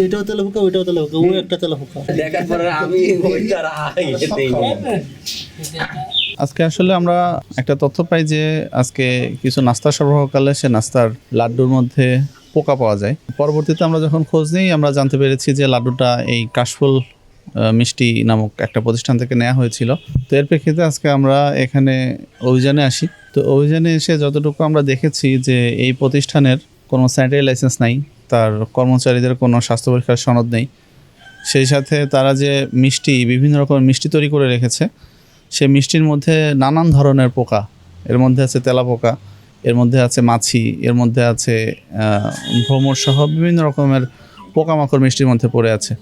এটাও তেলে পোকা, ওইটাও তেলে পোকা, ও একটা তেলে পোকা। দেখার পরে আমি ওইটার ইয়েতেই নেই। আজকে আসলে আমরা একটা তথ্য পাই যে আজকে কিছু নাস্তা সরবরাহকালে সে নাস্তার লাড্ডুর মধ্যে পোকা পাওয়া যায়। পরবর্তীতে আমরা যখন খোঁজ নিই আমরা জানতে পেরেছি যে লাড্ডুটা এই কাশফুল মিষ্টি নামক একটা প্রতিষ্ঠান থেকে নেওয়া হয়েছিল। তো এর প্রেক্ষিতে আজকে আমরা এখানে অভিযানে আসি। তো অভিযানে এসে যতটুকু আমরা দেখেছি যে এই প্রতিষ্ঠানের কোনো স্যানিটারি লাইসেন্স নাই, তার কর্মচারীদের কোনো স্বাস্থ্য পরীক্ষার সনদ নেই, সেই সাথে তারা যে মিষ্টি বিভিন্ন রকমের মিষ্টি তৈরি করে রেখেছে সে মিষ্টির মধ্যে নানান ধরনের পোকা, এর মধ্যে আছে তেলা পোকা, এর মধ্যে আছে মাছি, এর মধ্যে আছে ভ্রমর সহ বিভিন্ন রকমের পোকামাকড় মিষ্টির মধ্যে পড়ে আছে।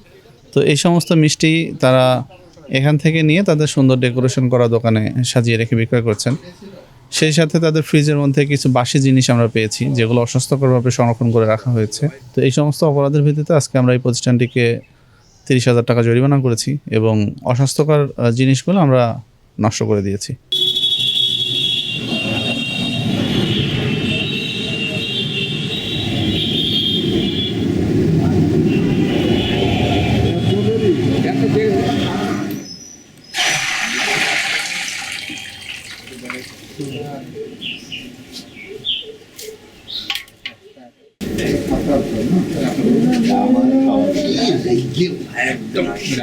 তো এই সমস্ত মিষ্টি তারা এখান থেকে নিয়ে তাদের সুন্দর ডেকোরেশন করা দোকানে সাজিয়ে রেখে বিক্রয় করছেন। সেই সাথে তাদের ফ্রিজের মধ্যে কিছু বাসি জিনিস আমরা পেয়েছি যেগুলো অস্বাস্থ্যকরভাবে সংরক্ষণ করে রাখা হয়েছে। তো এই সমস্ত অপরাধের ভিত্তিতে আজকে আমরা এই প্রতিষ্ঠানটিকে 30,000 টাকা জরিমানা করেছি এবং অস্বাস্থ্যকর জিনিসগুলো আমরা নষ্ট করে দিয়েছি।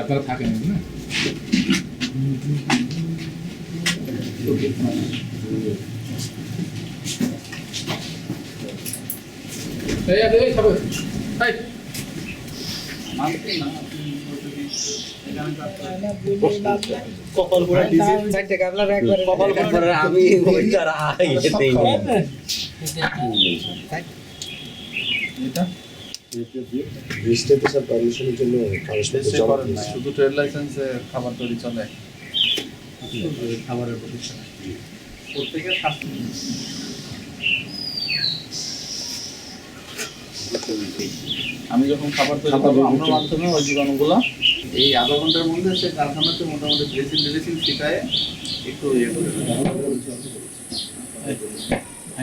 আপনারা থাকেন না? কপাল পুরা ডিজিট। দেখার পরে আমি ওইটার ইয়েতেই নেই। রেজিস্ট্রেশন পারমিশনের জন্য কাগজপত্র জমা দিয়েছি। শুধু ট্রেড লাইসেন্সে খাবার তৈরি চলে, খাবারের প্রতিষ্ঠান প্রত্যেকের স্বাস্থ্য। আমি যখন খাবার তৈরি করবো আমার মাধ্যমে ওই জীবাণুগুলো এই আধা ঘন্টার মধ্যে সে কারখানাতে মোটামুটি ড্রেসিং শিখায় একটু ইয়ে করে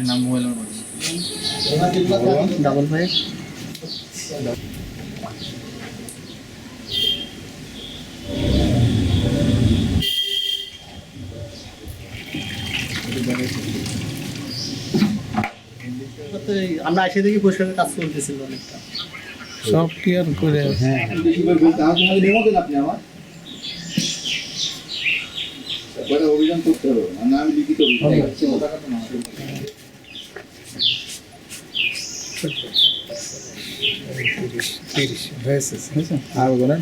নাম মোবাইলের মধ্যে ডাবল ফাইভ আমরা এসে দেখি পরিষ্কারের কাজ চলতেছিল অনেকটা, সব ক্লিয়ার করে। হ্যাঁ অভিযান করতে হবে, মানে আমি লিখিত আর বলেন